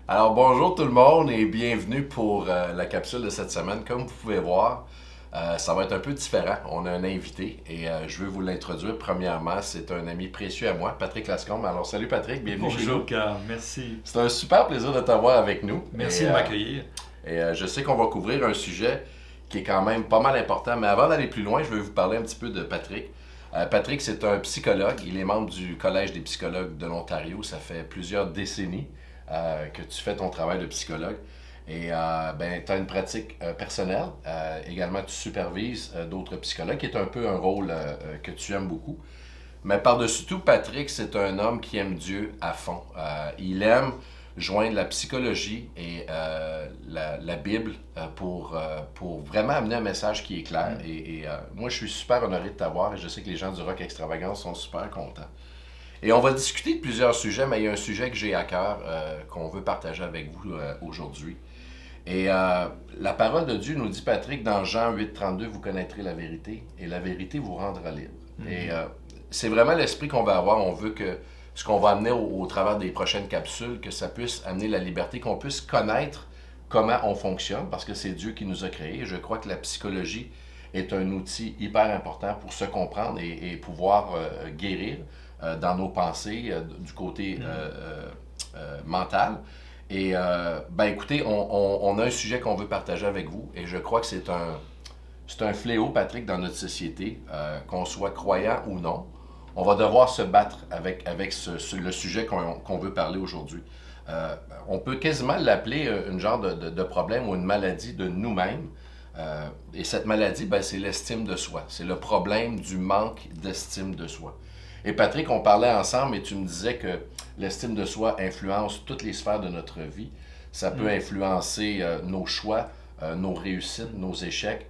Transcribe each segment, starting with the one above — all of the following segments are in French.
Alors bonjour tout le monde et bienvenue pour la capsule de cette semaine. Comme vous pouvez voir, ça va être un peu différent. On a un invité et je veux vous l'introduire. Premièrement, c'est un ami précieux à moi, Patrick Lascombe. Alors salut Patrick, bienvenue chez nous. Bonjour Carl, merci. C'est un super plaisir de t'avoir avec nous. Merci de m'accueillir. Je sais qu'on va couvrir un sujet qui est quand même pas mal important. Mais avant d'aller plus loin, je vais vous parler un petit peu de Patrick. Patrick, c'est un psychologue. Il est membre du Collège des psychologues de l'Ontario. Ça fait plusieurs décennies que tu fais ton travail de psychologue. Et tu as une pratique personnelle. Également, tu supervises d'autres psychologues, qui est un peu un rôle que tu aimes beaucoup. Mais par-dessus tout, Patrick, c'est un homme qui aime Dieu à fond. Il aime joindre la psychologie et la Bible pour vraiment amener un message qui est clair. Moi, je suis super honoré de t'avoir et je sais que les gens du Rock Extravagance sont super contents. Et on va discuter de plusieurs sujets, mais il y a un sujet que j'ai à cœur qu'on veut partager avec vous aujourd'hui. La parole de Dieu nous dit, Patrick, dans Jean 8,32, vous connaîtrez la vérité et la vérité vous rendra libre. C'est vraiment l'esprit qu'on va avoir. On veut que ce qu'on va amener au travers des prochaines capsules, que ça puisse amener la liberté, qu'on puisse connaître comment on fonctionne, parce que c'est Dieu qui nous a créés. Et je crois que la psychologie est un outil hyper important pour se comprendre et pouvoir guérir dans nos pensées du côté mental. Écoutez, on a un sujet qu'on veut partager avec vous et je crois que c'est un fléau, Patrick, dans notre société, qu'on soit croyant ou non. On va devoir se battre avec le sujet qu'on veut parler aujourd'hui. On peut quasiment l'appeler une genre de problème ou une maladie de nous-mêmes. Et cette maladie, c'est l'estime de soi. C'est le problème du manque d'estime de soi. Et Patrick, on parlait ensemble et tu me disais que l'estime de soi influence toutes les sphères de notre vie. Ça peut influencer nos choix, nos réussites, nos échecs.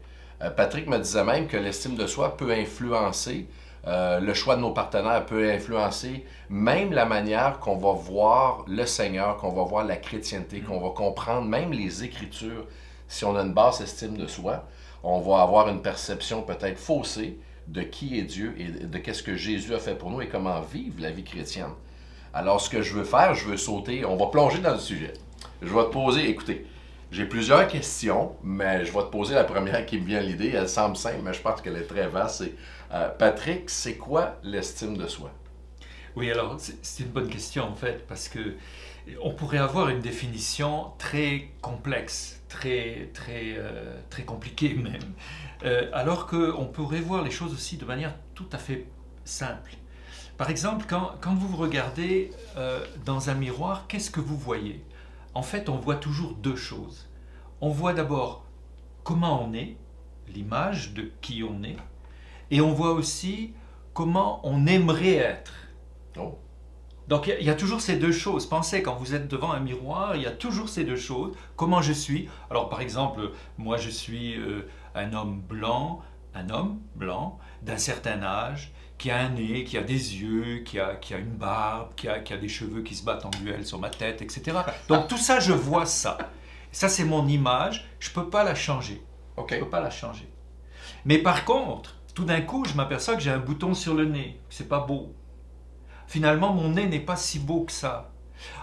Patrick me disait même que l'estime de soi peut influencer le choix de nos partenaires, peut influencer même la manière qu'on va voir le Seigneur, qu'on va voir la chrétienté, qu'on va comprendre même les Écritures. Si on a une basse estime de soi, on va avoir une perception peut-être faussée de qui est Dieu et de qu'est-ce que Jésus a fait pour nous et comment vivre la vie chrétienne. Alors, ce que je veux faire, je veux sauter, on va plonger dans le sujet. Je vais te poser, écoutez, j'ai plusieurs questions, mais je vais te poser la première qui me vient à l'idée. Elle semble simple, mais je pense qu'elle est très vaste. Patrick, c'est quoi l'estime de soi? Oui, alors c'est une bonne question en fait, parce que on pourrait avoir une définition très complexe, très compliquée même, alors qu'on pourrait voir les choses aussi de manière tout à fait simple. Par exemple, quand vous vous regardez dans un miroir, qu'est-ce que vous voyez? En fait, on voit toujours deux choses. On voit d'abord comment on est, l'image de qui on est, et on voit aussi comment on aimerait être. Oh. Donc il y a toujours ces deux choses. Pensez, quand vous êtes devant un miroir, il y a toujours ces deux choses. Comment je suis? Alors par exemple, moi je suis un homme blanc, d'un certain âge, qui a un nez, qui a des yeux, qui a une barbe, qui a des cheveux qui se battent en duel sur ma tête, etc. Donc tout ça, je vois ça. Ça, c'est mon image. Je ne peux pas la changer. OK. Je peux pas la changer. Mais par contre, tout d'un coup, je m'aperçois que j'ai un bouton sur le nez. C'est pas beau. Finalement, mon nez n'est pas si beau que ça.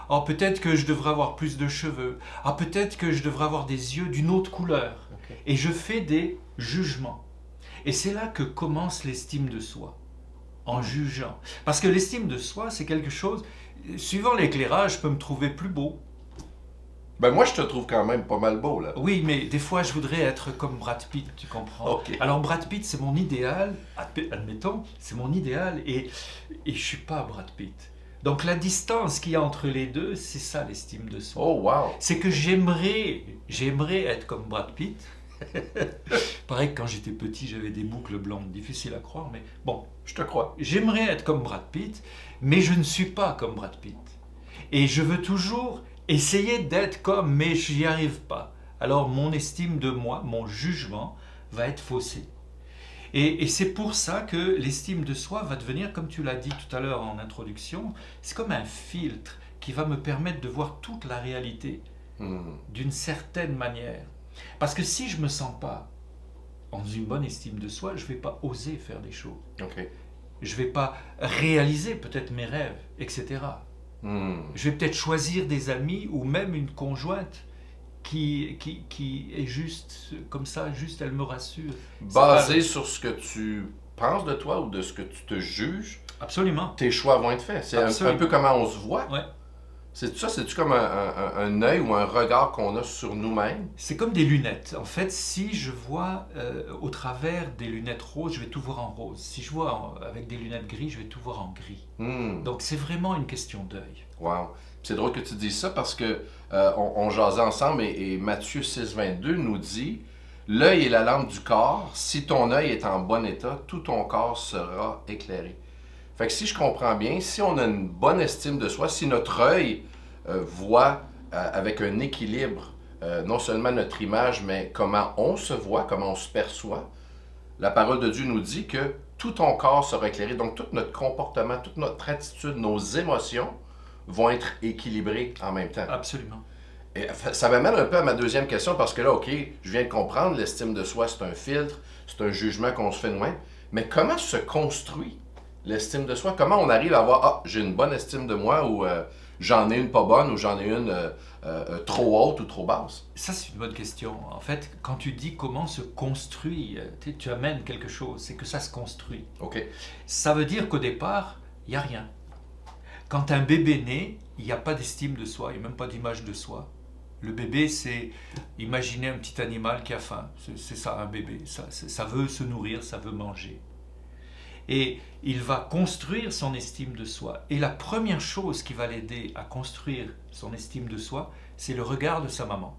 Oh, peut-être que je devrais avoir plus de cheveux. Ah, peut-être que je devrais avoir des yeux d'une autre couleur. OK. Et je fais des jugements. Et c'est là que commence l'estime de soi, en jugeant. Parce que l'estime de soi, c'est quelque chose, suivant l'éclairage, je peux me trouver plus beau. Moi, je te trouve quand même pas mal beau, là. Oui, mais des fois, je voudrais être comme Brad Pitt, tu comprends? OK. Alors, Brad Pitt, c'est mon idéal, admettons, c'est mon idéal, et je suis pas Brad Pitt. Donc, la distance qu'il y a entre les deux, c'est ça l'estime de soi. Oh, wow. C'est que j'aimerais être comme Brad Pitt. Pareil que quand j'étais petit, j'avais des boucles blondes, difficile à croire, mais bon, Je te crois. j'aimerais être comme Brad Pitt, mais je ne suis pas comme Brad Pitt. Et je veux toujours essayer d'être comme, mais je n'y arrive pas. Alors mon estime de moi, mon jugement, va être faussé. Et c'est pour ça que l'estime de soi va devenir, comme tu l'as dit tout à l'heure en introduction, c'est comme un filtre qui va me permettre de voir toute la réalité d'une certaine manière. Parce que si je ne me sens pas en une bonne estime de soi, je ne vais pas oser faire des choses. OK. Je ne vais pas réaliser peut-être mes rêves, etc. Je vais peut-être choisir des amis ou même une conjointe qui est juste comme ça, juste elle me rassure. Basé sur ce que tu penses de toi ou de ce que tu te juges, Absolument. tes choix vont être faits. C'est un peu comment on se voit. Ouais. C'est-tu comme un œil ou un regard qu'on a sur nous-mêmes? C'est comme des lunettes. En fait, si je vois au travers des lunettes roses, je vais tout voir en rose. Si je vois avec des lunettes gris, je vais tout voir en gris. Donc c'est vraiment une question d'œil. Wow. C'est drôle que tu dises ça parce que on jasait ensemble et Matthieu 6,22 nous dit l'œil est la lampe du corps. Si ton œil est en bon état, tout ton corps sera éclairé. Fait que si je comprends bien, si on a une bonne estime de soi, si notre œil voit avec un équilibre non seulement notre image, mais comment on se voit, comment on se perçoit, la parole de Dieu nous dit que tout ton corps sera éclairé. Donc tout notre comportement, toute notre attitude, nos émotions vont être équilibrées en même temps. Absolument. Et ça m'amène un peu à ma deuxième question parce que là, OK, je viens de comprendre, l'estime de soi, c'est un filtre, c'est un jugement qu'on se fait de nous-mêmes. Mais comment se construit l'estime de soi? Comment on arrive à avoir, j'ai une bonne estime de moi ou j'en ai une pas bonne ou j'en ai une trop haute ou trop basse? Ça, c'est une bonne question. En fait, quand tu dis comment se construit, tu amènes quelque chose, c'est que ça se construit. OK. Ça veut dire qu'au départ, il n'y a rien. Quand un bébé naît, il n'y a pas d'estime de soi, il n'y a même pas d'image de soi. Le bébé, c'est imaginer un petit animal qui a faim. C'est ça, un bébé. Ça veut se nourrir, ça veut manger. Et il va construire son estime de soi. Et la première chose qui va l'aider à construire son estime de soi, c'est le regard de sa maman.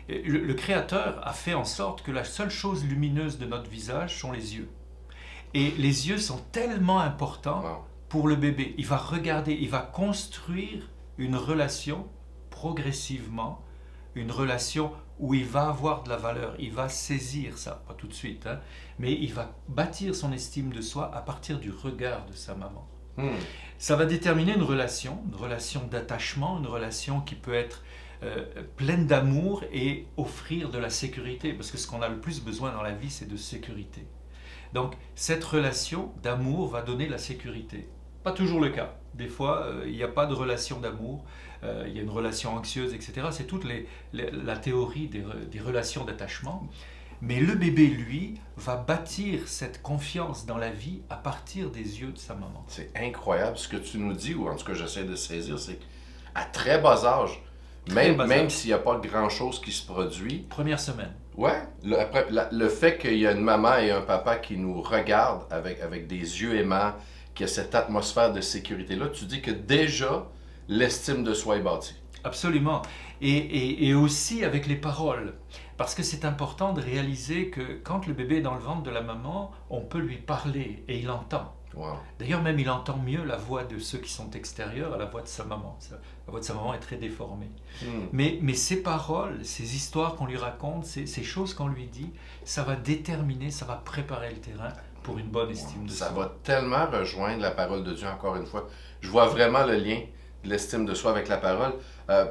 Et le Créateur a fait en sorte que la seule chose lumineuse de notre visage sont les yeux. Et les yeux sont tellement importants pour le bébé. Il va regarder, il va construire une relation progressivement, une relation où il va avoir de la valeur, il va saisir ça, pas tout de suite, mais il va bâtir son estime de soi à partir du regard de sa maman. Ça va déterminer une relation d'attachement, une relation qui peut être pleine d'amour et offrir de la sécurité, parce que ce qu'on a le plus besoin dans la vie, c'est de sécurité. Donc cette relation d'amour va donner la sécurité. Pas toujours le cas. Des fois, il n'y a pas de relation d'amour, il y a une relation anxieuse, etc. C'est toute la théorie des relations d'attachement. Mais le bébé, lui, va bâtir cette confiance dans la vie à partir des yeux de sa maman. C'est incroyable ce que tu nous dis, ou en tout cas j'essaie de saisir, c'est qu'à très bas âge, même s'il n'y a pas grand-chose qui se produit... Première semaine. Ouais, le fait qu'il y a une maman et un papa qui nous regardent avec des yeux aimants, qu'il y a cette atmosphère de sécurité-là, tu dis que déjà, l'estime de soi est bâtie. Absolument. Et aussi avec les paroles. Parce que c'est important de réaliser que quand le bébé est dans le ventre de la maman, on peut lui parler et il entend. Wow. D'ailleurs, même il entend mieux la voix de ceux qui sont extérieurs à la voix de sa maman. La voix de sa maman est très déformée. Mais ces paroles, ces histoires qu'on lui raconte, ces choses qu'on lui dit, ça va déterminer, ça va préparer le terrain pour une bonne estime de soi. Ça va tellement rejoindre la parole de Dieu encore une fois. Je vois vraiment le lien de l'estime de soi avec la parole.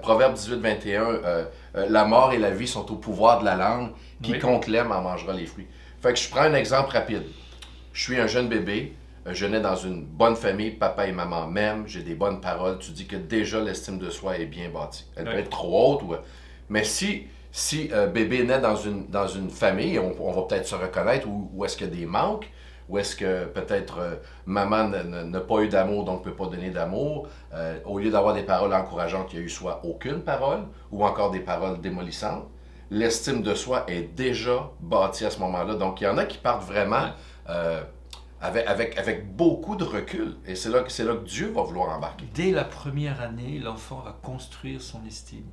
Proverbe 18, 21, la mort et la vie sont au pouvoir de la langue. Quiconque l'aime en mangera les fruits. Fait que je prends un exemple rapide. Je suis un jeune bébé. Je nais dans une bonne famille, papa et maman m'aiment, j'ai des bonnes paroles. Tu dis que déjà l'estime de soi est bien bâtie. Elle peut être trop haute, mais si bébé naît dans une famille, on va peut-être se reconnaître où est-ce qu'il y a des manques, où est-ce que peut-être maman n'a pas eu d'amour, donc ne peut pas donner d'amour. Au lieu d'avoir des paroles encourageantes, il y a eu soit aucune parole, ou encore des paroles démolissantes. L'estime de soi est déjà bâtie à ce moment-là. Donc il y en a qui partent vraiment... Avec beaucoup de recul. Et c'est là que Dieu va vouloir embarquer. Dès la première année, l'enfant va construire son estime.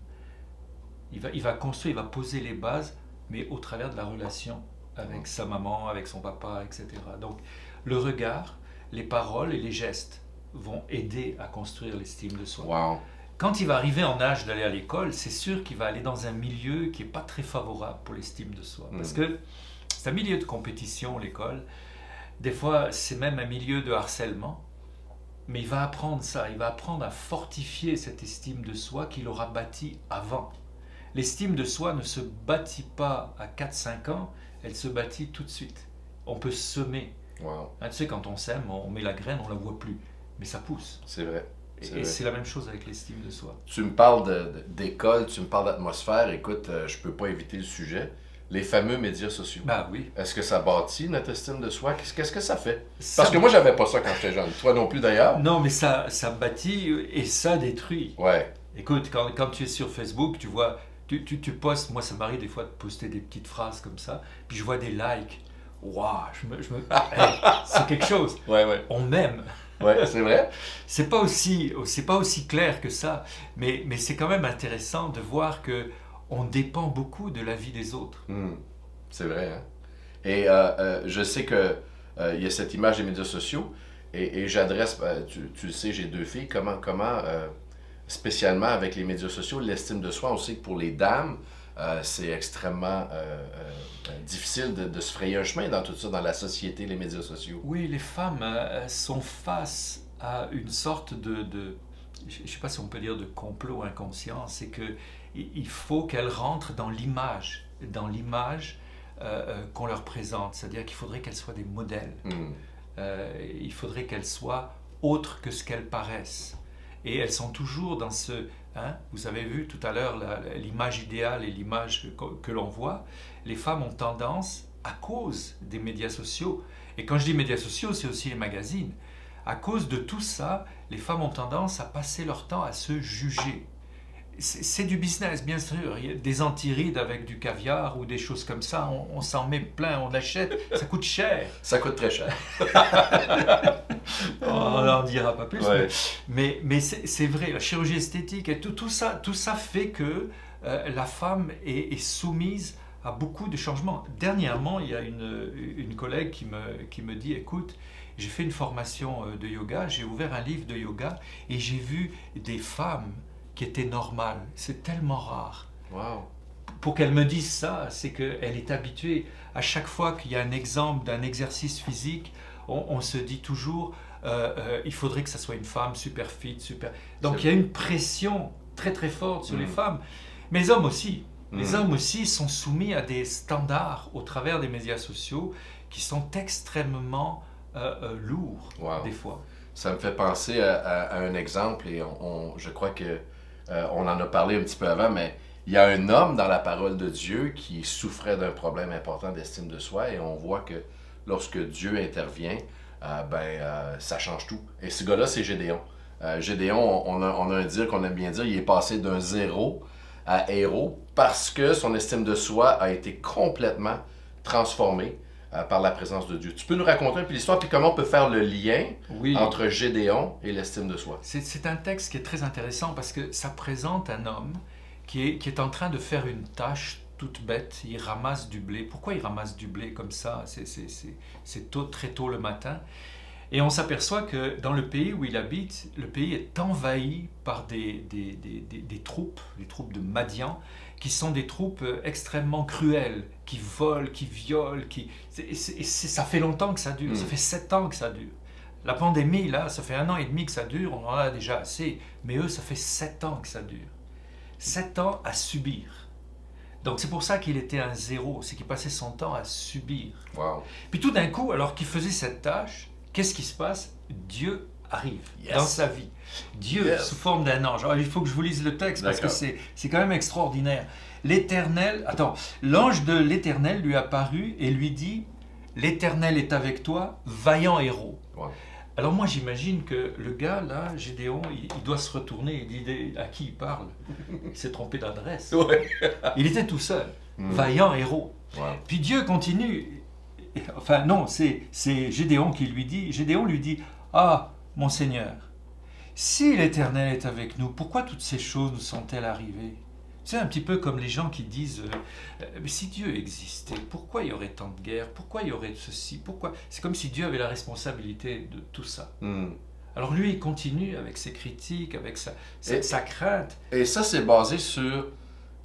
Il va construire, il va poser les bases, mais au travers de la relation avec sa maman, avec son papa, etc. Donc, le regard, les paroles et les gestes vont aider à construire l'estime de soi. Wow. Quand il va arriver en âge d'aller à l'école, c'est sûr qu'il va aller dans un milieu qui n'est pas très favorable pour l'estime de soi. Parce que c'est un milieu de compétition, l'école. Des fois, c'est même un milieu de harcèlement, mais il va apprendre ça, il va apprendre à fortifier cette estime de soi qu'il aura bâtie avant. L'estime de soi ne se bâtit pas à 4-5 ans, elle se bâtit tout de suite. On peut semer. Wow. Tu sais, quand on sème, on met la graine, on ne la voit plus, mais ça pousse. C'est vrai. Et c'est la même chose avec l'estime de soi. Tu me parles d'école, tu me parles d'atmosphère. Écoute, je peux pas éviter le sujet. Les fameux médias sociaux. Bah oui. Est-ce que ça bâtit notre estime de soi? Qu'est-ce que ça fait? Ça- Parce que moi, j'avais pas ça quand j'étais jeune. Toi non plus, d'ailleurs. Non, mais ça bâtit et ça détruit. Ouais. Écoute, quand tu es sur Facebook, tu vois, tu postes, moi ça m'arrive des fois de poster des petites phrases comme ça, puis je vois des likes. Waouh, hey, c'est quelque chose. Ouais. On m'aime. Ouais, c'est vrai? C'est pas aussi clair que ça, mais c'est quand même intéressant de voir que on dépend beaucoup de la vie des autres. C'est vrai, hein? Et je sais que il y a cette image des médias sociaux et j'adresse, tu le sais, j'ai 2 filles, comment spécialement avec les médias sociaux, l'estime de soi, on sait que pour les dames, c'est extrêmement difficile de se frayer un chemin dans tout ça, dans la société, les médias sociaux. Oui, les femmes sont face à une sorte je ne sais pas si on peut dire de complot inconscient, c'est que il faut qu'elles rentrent dans l'image qu'on leur présente, c'est-à-dire qu'il faudrait qu'elles soient des modèles, il faudrait qu'elles soient autres que ce qu'elles paraissent. Et elles sont toujours dans ce... Hein, vous avez vu tout à l'heure l'image idéale et l'image que l'on voit. Les femmes ont tendance, à cause des médias sociaux, et quand je dis médias sociaux, c'est aussi les magazines, à cause de tout ça, les femmes ont tendance à passer leur temps à se juger. C'est du business, bien sûr. Il y a des antirides avec du caviar ou des choses comme ça. On s'en met plein, on l'achète. Ça coûte cher. Ça coûte très cher. On n'en dira pas plus. Ouais. Mais c'est vrai, la chirurgie esthétique et tout ça fait que la femme est soumise à beaucoup de changements. Dernièrement, il y a une collègue qui me dit, écoute, j'ai fait une formation de yoga, j'ai ouvert un livre de yoga et j'ai vu des femmes qui étaient normales. C'est tellement rare. Wow. Pour qu'elle me dise ça, c'est qu'elle est habituée. À chaque fois qu'il y a un exemple d'un exercice physique, on se dit toujours, il faudrait que ça soit une femme super fit, super... Donc il y a une pression très très forte sur les femmes. Mais les hommes aussi. Les hommes aussi sont soumis à des standards au travers des médias sociaux qui sont extrêmement lourds, des fois. Ça me fait penser à un exemple, et je crois que on en a parlé un petit peu avant, mais il y a un homme dans la parole de Dieu qui souffrait d'un problème important d'estime de soi, et on voit que lorsque Dieu intervient, ça change tout. Et ce gars-là, c'est Gédéon. Gédéon, on a un dire qu'on aime bien dire, il est passé d'un zéro à héros parce que son estime de soi a été complètement transformée par la présence de Dieu. Tu peux nous raconter un peu l'histoire, puis comment on peut faire le lien entre Gédéon et l'estime de soi? C'est un texte qui est très intéressant parce que ça présente un homme qui est en train de faire une tâche toute bête. Il ramasse du blé. Pourquoi il ramasse du blé comme ça? C'est très tôt le matin. Et on s'aperçoit que dans le pays où il habite, le pays est envahi par des troupes, les troupes de Madian, qui sont des troupes extrêmement cruelles, qui volent, qui violent, ça fait longtemps que ça dure, ça fait 7 ans que ça dure. La pandémie, là, ça fait 1 an et demi que ça dure, on en a déjà assez, mais eux, ça fait 7 ans que ça dure. 7 ans à subir. Donc c'est pour ça qu'il était un zéro, c'est qu'il passait son temps à subir. Wow. Puis tout d'un coup, alors qu'il faisait cette tâche, qu'est-ce qui se passe? Dieu arrive dans sa vie. Dieu, sous forme d'un ange. Alors, il faut que je vous lise le texte parce que c'est quand même extraordinaire. L'ange de l'Éternel lui apparut et lui dit, l'Éternel est avec toi, vaillant héros. Wow. Alors moi j'imagine que le gars là, Gédéon, il doit se retourner, il dit à qui il parle? Il s'est trompé d'adresse. Ouais. Il était tout seul, vaillant héros. Wow. Puis Dieu continue. Enfin non, c'est Gédéon qui lui dit. Gédéon lui dit, ah, mon Seigneur, si l'Éternel est avec nous, pourquoi toutes ces choses nous sont-elles arrivées? C'est un petit peu comme les gens qui disent, mais si Dieu existait, pourquoi il y aurait tant de guerres? Pourquoi il y aurait ceci? Pourquoi? C'est comme si Dieu avait la responsabilité de tout ça. Alors lui, il continue avec ses critiques, avec sa crainte. Et ça, c'est basé sur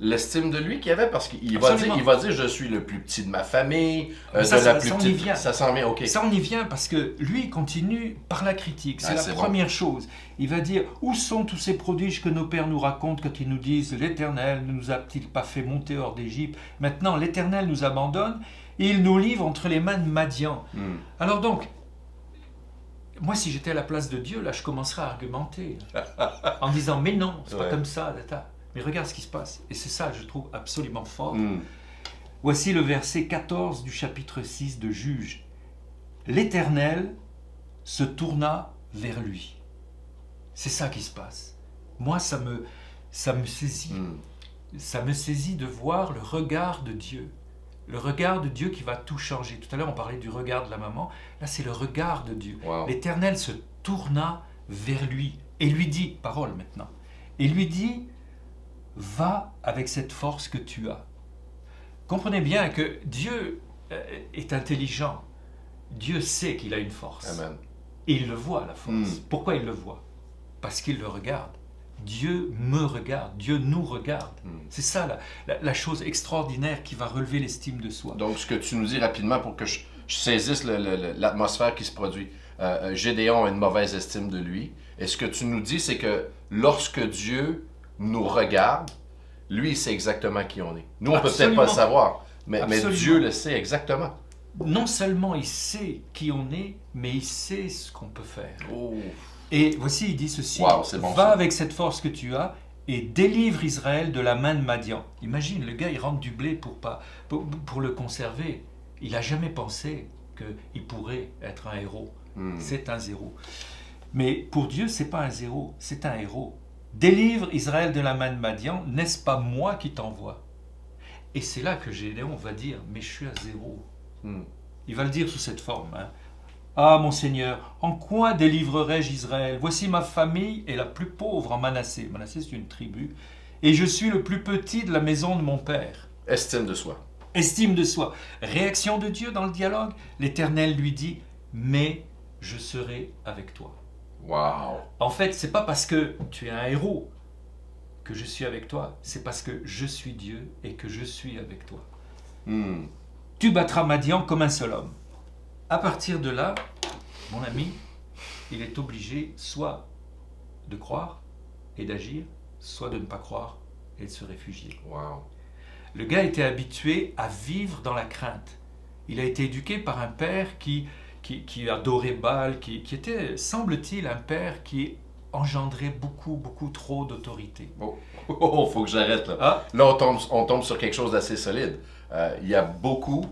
l'estime de lui qu'il avait, parce qu'il va dire je suis le plus petit de ma famille, ça s'en vient, ok. Ça on y vient parce que lui il continue par la critique, c'est la première chose. Il va dire, où sont tous ces prodiges que nos pères nous racontent quand ils nous disent l'Éternel ne nous a-t-il pas fait monter hors d'Égypte? Maintenant l'Éternel nous abandonne et il nous livre entre les mains de Madian. Alors donc moi, si j'étais à la place de Dieu, là, je commencerais à argumenter en disant, mais non, c'est pas comme ça, tata. Mais regarde ce qui se passe. Et c'est ça, je trouve, absolument fort. Voici le verset 14 du chapitre 6 de Juge. L'Éternel se tourna vers lui. C'est ça qui se passe. Moi, ça me saisit. Ça me saisit de voir le regard de Dieu. Le regard de Dieu qui va tout changer. Tout à l'heure, on parlait du regard de la maman. Là, c'est le regard de Dieu. Wow. L'Éternel se tourna vers lui et lui dit, parole maintenant, et lui dit, va avec cette force que tu as. Comprenez bien que Dieu est intelligent. Dieu sait qu'il a une force. Amen. Et il le voit, la force. Pourquoi il le voit? Parce qu'il le regarde. Dieu me regarde, Dieu nous regarde. C'est ça la chose extraordinaire qui va relever l'estime de soi. Donc, ce que tu nous dis rapidement pour que je saisisse l'atmosphère qui se produit. Gédéon a une mauvaise estime de lui. Et ce que tu nous dis, c'est que lorsque Dieu nous regarde, lui, il sait exactement qui on est. Nous, on ne peut peut-être pas le savoir, mais Dieu le sait exactement. Non seulement il sait qui on est, mais il sait ce qu'on peut faire. Oh. Et voici, il dit ceci, c'est bon, va avec cette force que tu as et délivre Israël de la main de Madian. Imagine, le gars, il rentre du blé pour le conserver. Il n'a jamais pensé qu'il pourrait être un héros. C'est un zéro. Mais pour Dieu, ce n'est pas un zéro, c'est un héros. Délivre Israël de la main de Madian, n'est-ce pas moi qui t'envoie? Et c'est là que Gédéon va dire, mais je suis un zéro. Il va le dire sous cette forme. Ah, mon Seigneur, en quoi délivrerai-je Israël? Voici ma famille est la plus pauvre en Manassé. Manassé, c'est une tribu. Et je suis le plus petit de la maison de mon père. Estime de soi. Estime de soi. Réaction de Dieu dans le dialogue. L'Éternel lui dit, mais je serai avec toi. Wow. En fait, c'est pas parce que tu es un héros que je suis avec toi. C'est parce que je suis Dieu et que je suis avec toi. Tu battras Madian comme un seul homme. À partir de là, mon ami, il est obligé soit de croire et d'agir, soit de ne pas croire et de se réfugier. Wow. Le gars était habitué à vivre dans la crainte. Il a été éduqué par un père qui adorait Baal, qui était, semble-t-il, un père qui engendrait beaucoup trop d'autorité. Faut que j'arrête là. Là, on tombe sur quelque chose d'assez solide. Il y a beaucoup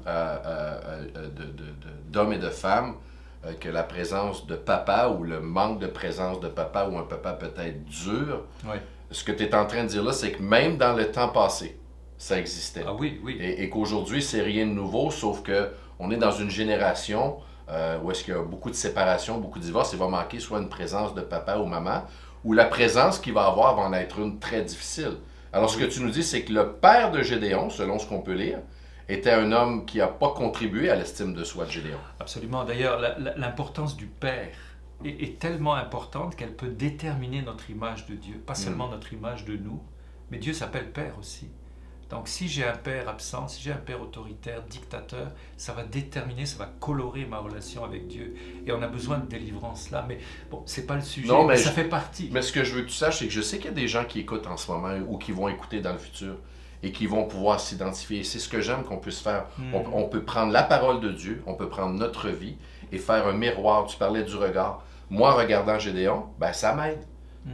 d'hommes et de femmes que la présence de papa ou le manque de présence de papa ou un papa peut-être dur. Ouais. Ce que tu es en train de dire là, c'est que même dans le temps passé, ça existait. Ah oui. Et qu'aujourd'hui, c'est rien de nouveau, sauf qu'on est dans une génération où est-ce qu'il y a beaucoup de séparations, beaucoup de divorces. Il va manquer soit une présence de papa ou maman, ou la présence qu'il va avoir va en être une très difficile. Alors, ce que tu nous dis, c'est que le père de Gédéon, selon ce qu'on peut lire, était un homme qui n'a pas contribué à l'estime de soi de Gédéon. Absolument. D'ailleurs, l'importance du père est tellement importante qu'elle peut déterminer notre image de Dieu. Pas seulement notre image de nous, mais Dieu s'appelle père aussi. Donc, si j'ai un père absent, si j'ai un père autoritaire, dictateur, ça va déterminer, ça va colorer ma relation avec Dieu. Et on a besoin de délivrance là. Mais bon, c'est pas le sujet, non, mais ça fait partie. Mais ce que je veux que tu saches, c'est que je sais qu'il y a des gens qui écoutent en ce moment ou qui vont écouter dans le futur et qui vont pouvoir s'identifier. C'est ce que j'aime qu'on puisse faire. On peut prendre la parole de Dieu, on peut prendre notre vie et faire un miroir. Tu parlais du regard. Moi, regardant Gédéon, ça m'aide.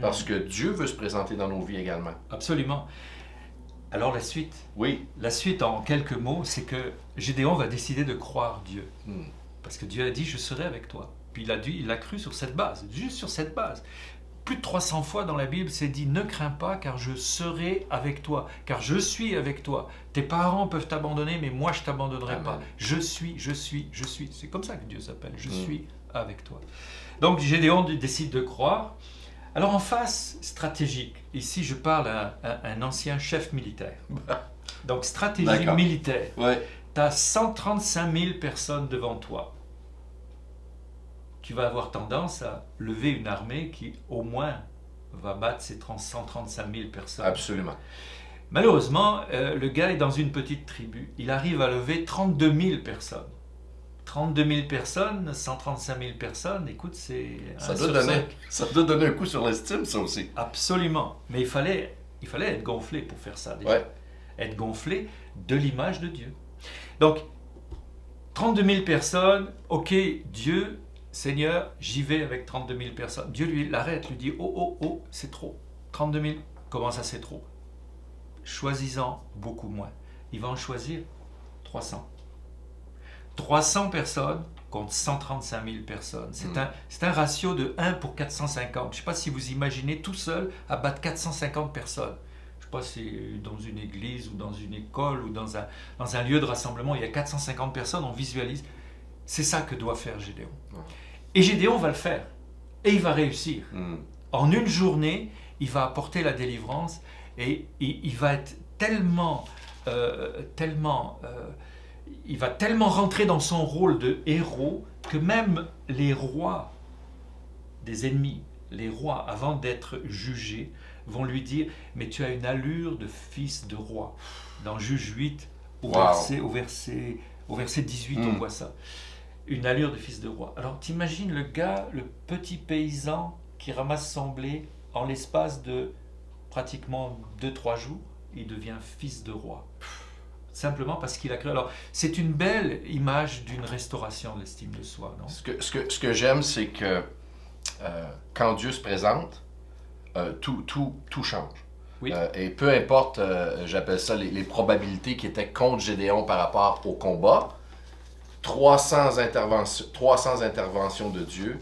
Parce que Dieu veut se présenter dans nos vies également. Absolument. Alors la suite? Oui. La suite, en quelques mots, c'est que Gédéon va décider de croire Dieu. Parce que Dieu a dit, je serai avec toi. Puis il l'a cru sur cette base, juste sur cette base. Plus de 300 fois dans la Bible, c'est dit, ne crains pas, car je serai avec toi, car je suis avec toi. Tes parents peuvent t'abandonner, mais moi, je ne t'abandonnerai pas. Je suis. C'est comme ça que Dieu s'appelle, je suis avec toi. Donc Gédéon décide de croire. Alors en face, stratégique, ici je parle à un ancien chef militaire. Donc stratégie militaire, tu as 135 000 personnes devant toi. Tu vas avoir tendance à lever une armée qui au moins va battre ces 135 000 personnes. Absolument. Malheureusement, le gars est dans une petite tribu. Il arrive à lever 32 000 personnes. 32 000 personnes, 135 000 personnes, écoute, c'est ça doit donner un coup sur l'estime, ça aussi. Absolument. Mais il fallait être gonflé pour faire ça, déjà. Être gonflé de l'image de Dieu. Donc, 32 000 personnes, ok, Dieu Seigneur, j'y vais avec 32 000 personnes. Dieu lui l'arrête, lui dit, oh, oh, oh, c'est trop. 32 000, comment ça c'est trop? Choisis-en beaucoup moins. Il va en choisir 300. 300 personnes contre 135 000 personnes. C'est un ratio de 1 pour 450. Je ne sais pas si vous imaginez tout seul abattre 450 personnes. Je ne sais pas si dans une église ou dans une école ou dans un lieu de rassemblement, il y a 450 personnes, on visualise. C'est ça que doit faire Gédéon. Et Gédéon va le faire. Et il va réussir. En une journée, il va apporter la délivrance et il va être il va tellement rentrer dans son rôle de héros que même les rois des ennemis, les rois, avant d'être jugés, vont lui dire « Mais tu as une allure de fils de roi ». Dans Juge 8, au verset 18, on voit ça. Une allure de fils de roi. Alors t'imagines le gars, le petit paysan qui ramasse son blé en l'espace de pratiquement 2-3 jours, il devient fils de roi. Simplement parce qu'il a créé. Alors, c'est une belle image d'une restauration de l'estime de soi, non? Ce que j'aime, c'est que quand Dieu se présente, tout change. Oui. Et peu importe, j'appelle ça les probabilités qui étaient contre Gédéon par rapport au combat, 300 interventions de Dieu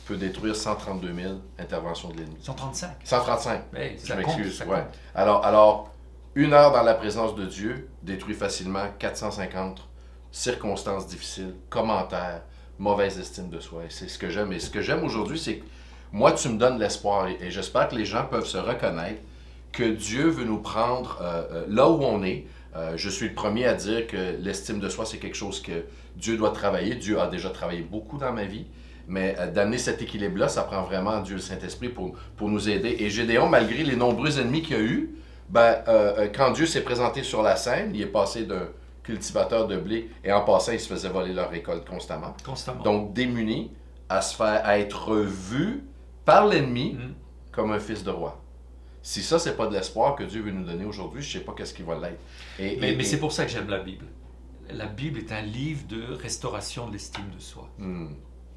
peut détruire 132 000 interventions de l'ennemi. 135. 135, hey, je m'excuse. Ça ouais. compte. Alors, 1 heure dans la présence de Dieu détruit facilement 450 circonstances difficiles, commentaires, mauvaise estime de soi. Et c'est ce que j'aime. Et ce que j'aime aujourd'hui, c'est que moi, tu me donnes l'espoir. Et j'espère que les gens peuvent se reconnaître que Dieu veut nous prendre là où on est. Je suis le premier à dire que l'estime de soi, c'est quelque chose que Dieu doit travailler. Dieu a déjà travaillé beaucoup dans ma vie. Mais d'amener cet équilibre-là, ça prend vraiment Dieu le Saint-Esprit pour nous aider. Et Gédéon, malgré les nombreux ennemis qu'il a eus, quand Dieu s'est présenté sur la scène, il est passé d'un cultivateur de blé et en passant, il se faisait voler leur récolte constamment. Donc démuni à être vu par l'ennemi comme un fils de roi. Si ça, c'est pas de l'espoir que Dieu veut nous donner aujourd'hui, je sais pas qu'est-ce qu'il va l'être. Mais c'est pour ça que j'aime la Bible. La Bible est un livre de restauration de l'estime de soi.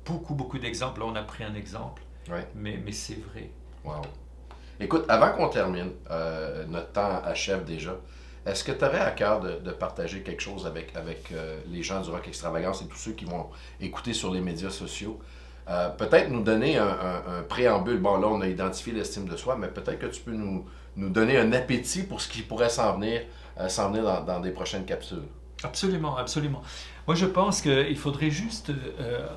Beaucoup d'exemples. Là, on a pris un exemple, mais c'est vrai. Wow. Écoute, avant qu'on termine, notre temps achève déjà. Est-ce que tu aurais à cœur de partager quelque chose avec les gens du Rock Extravagance et tous ceux qui vont écouter sur les médias sociaux? Peut-être nous donner un préambule. Bon, là, on a identifié l'estime de soi, mais peut-être que tu peux nous donner un appétit pour ce qui pourrait s'en venir dans des prochaines capsules. Absolument, absolument. Moi, je pense qu'il faudrait juste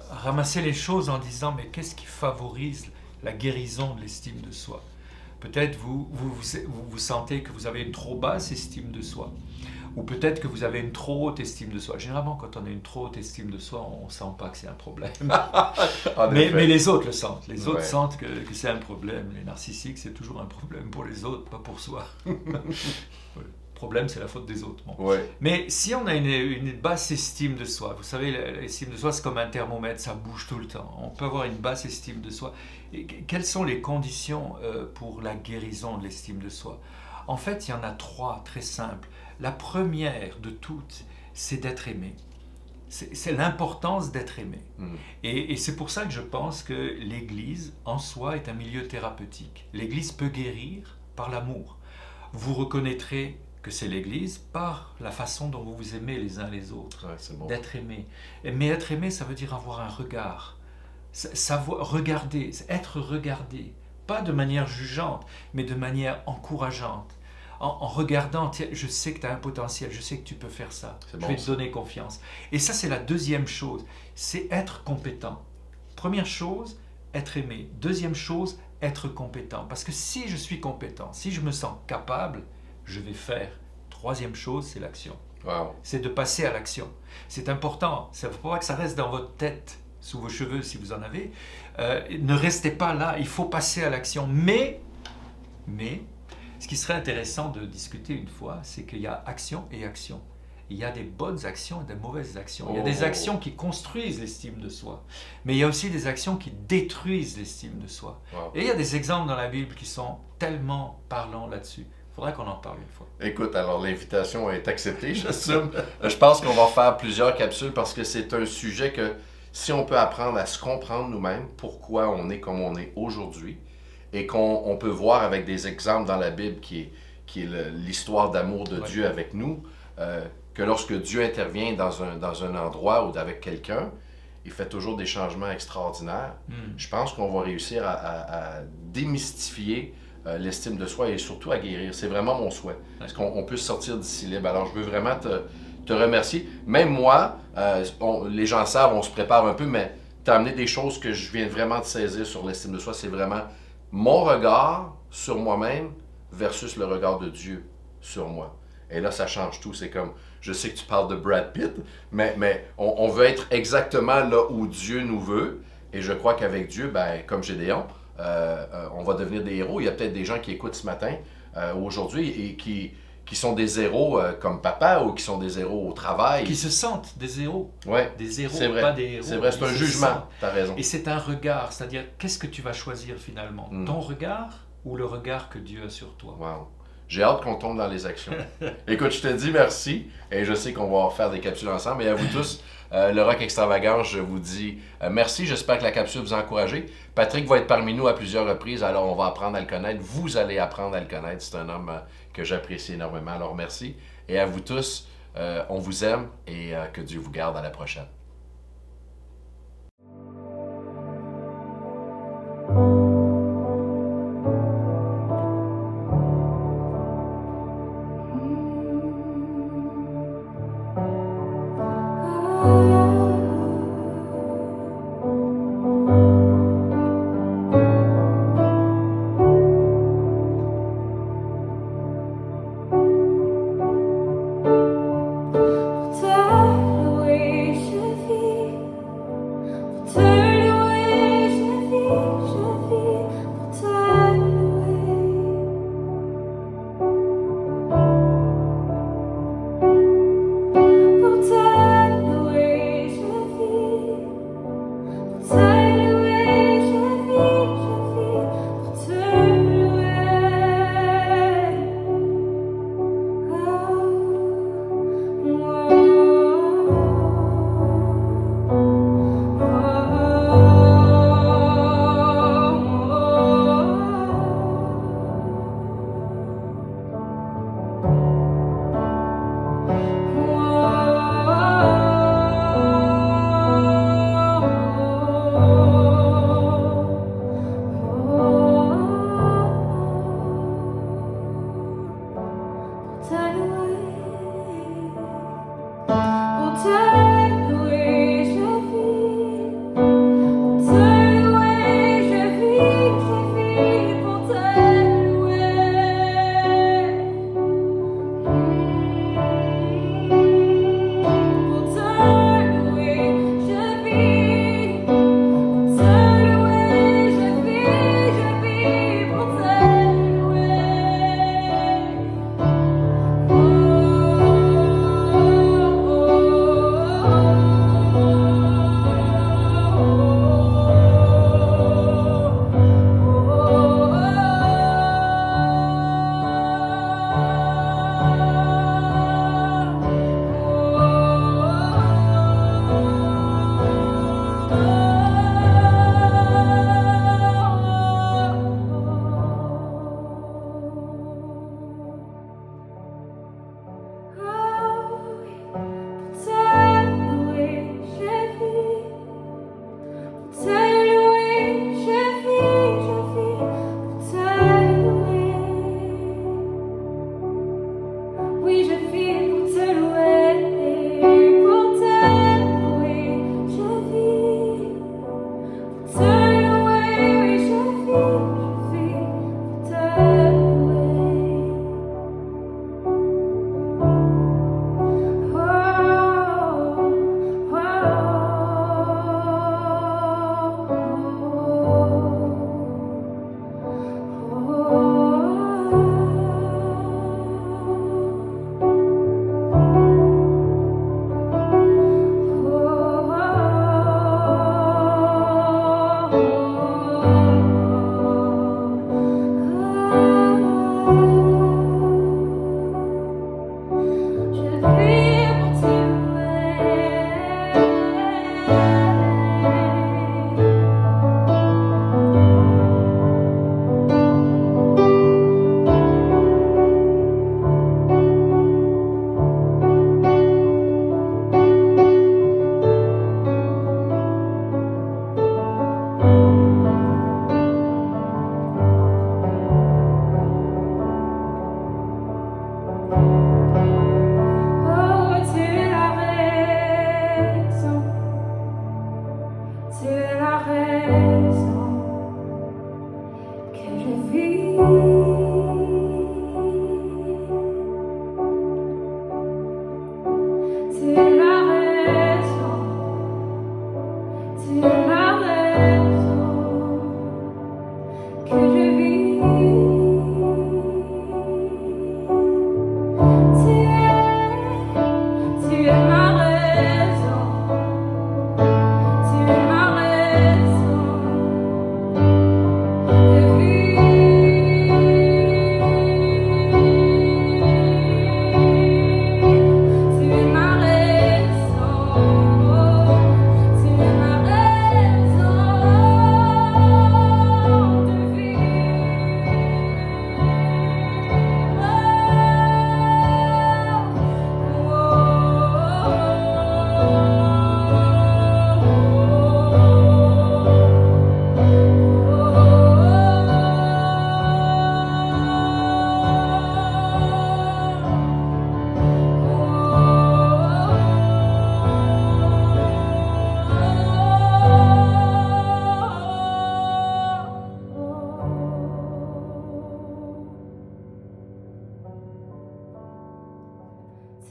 ramasser les choses en disant, mais qu'est-ce qui favorise la guérison de l'estime de soi? Peut-être vous sentez que vous avez une trop basse estime de soi. Ou peut-être que vous avez une trop haute estime de soi. Généralement, quand on a une trop haute estime de soi, on ne sent pas que c'est un problème. mais les autres le sentent. Les autres sentent que c'est un problème. Les narcissiques, c'est toujours un problème pour les autres, pas pour soi. Le problème, c'est la faute des autres. Bon. Mais si on a une basse estime de soi, vous savez, l'estime de soi, c'est comme un thermomètre, ça bouge tout le temps. On peut avoir une basse estime de soi. Et quelles sont les conditions pour la guérison de l'estime de soi? En fait, il y en a 3, très simples. La première de toutes, c'est d'être aimé. C'est l'importance d'être aimé. Et c'est pour ça que je pense que l'Église, en soi, est un milieu thérapeutique. L'Église peut guérir par l'amour. Vous reconnaîtrez que c'est l'Église par la façon dont vous vous aimez les uns les autres, d'être aimé. Mais être aimé, ça veut dire avoir un regard. Savoir regarder, être regardé. Pas de manière jugeante, mais de manière encourageante. En regardant, tiens, je sais que tu as un potentiel, je sais que tu peux faire ça, je vais te donner confiance. Et ça, c'est la deuxième chose, c'est être compétent. Première chose, être aimé. Deuxième chose, être compétent. Parce que si je suis compétent, si je me sens capable, je vais faire. Troisième chose, c'est l'action. C'est de passer à l'action. C'est important, ça ne faut pas que ça reste dans votre tête, sous vos cheveux si vous en avez. Ne restez pas là, il faut passer à l'action. Mais, ce qui serait intéressant de discuter une fois, c'est qu'il y a action et action. Il y a des bonnes actions et des mauvaises actions. Il y a des actions qui construisent l'estime de soi, mais il y a aussi des actions qui détruisent l'estime de soi. Et il y a des exemples dans la Bible qui sont tellement parlants là-dessus. Il faudra qu'on en parle une fois. Écoute, alors l'invitation est acceptée, j'assume. Je pense qu'on va faire plusieurs capsules parce que c'est un sujet que si on peut apprendre à se comprendre nous-mêmes, pourquoi on est comme on est aujourd'hui, et qu'on peut voir avec des exemples dans la Bible qui est l'histoire d'amour de Ouais. Dieu avec nous, que lorsque Dieu intervient dans un endroit ou avec quelqu'un, il fait toujours des changements extraordinaires. Je pense qu'on va réussir à démystifier l'estime de soi et surtout à guérir. C'est vraiment mon souhait. Parce qu'on peut sortir d'ici libre. Alors, je veux vraiment te remercier. Même moi, les gens savent, on se prépare un peu, mais tu as amené des choses que je viens vraiment de saisir sur l'estime de soi. C'est vraiment mon regard sur moi-même versus le regard de Dieu sur moi. Et là, ça change tout. C'est comme, je sais que tu parles de Brad Pitt, mais on veut être exactement là où Dieu nous veut. Et je crois qu'avec Dieu, ben, comme Gédéon, on va devenir des héros. Il y a peut-être des gens qui écoutent ce matin, aujourd'hui, et qui sont des héros comme papa ou qui sont des héros au travail. Qui se sentent des héros. Ouais, Des héros, c'est vrai. pas des héros. C'est vrai, c'est un Ils se jugement. sentent. Tu as raison. Et c'est un regard, c'est-à-dire qu'est-ce que tu vas choisir finalement? Ton regard ou le regard que Dieu a sur toi? Wow. J'ai hâte qu'on tombe dans les actions. Écoute, je te dis merci et je sais qu'on va faire des capsules ensemble. Et à vous tous, le Rock Extravagant, je vous dis merci. J'espère que la capsule vous a encouragé. Patrick va être parmi nous à plusieurs reprises, alors on va apprendre à le connaître. Vous allez apprendre à le connaître. C'est un homme que j'apprécie énormément. Alors merci. Et à vous tous, on vous aime et que Dieu vous garde. À la prochaine. That we should Tu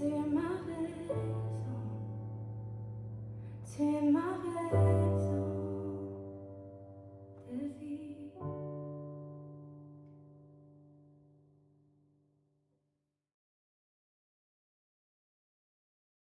es ma raison.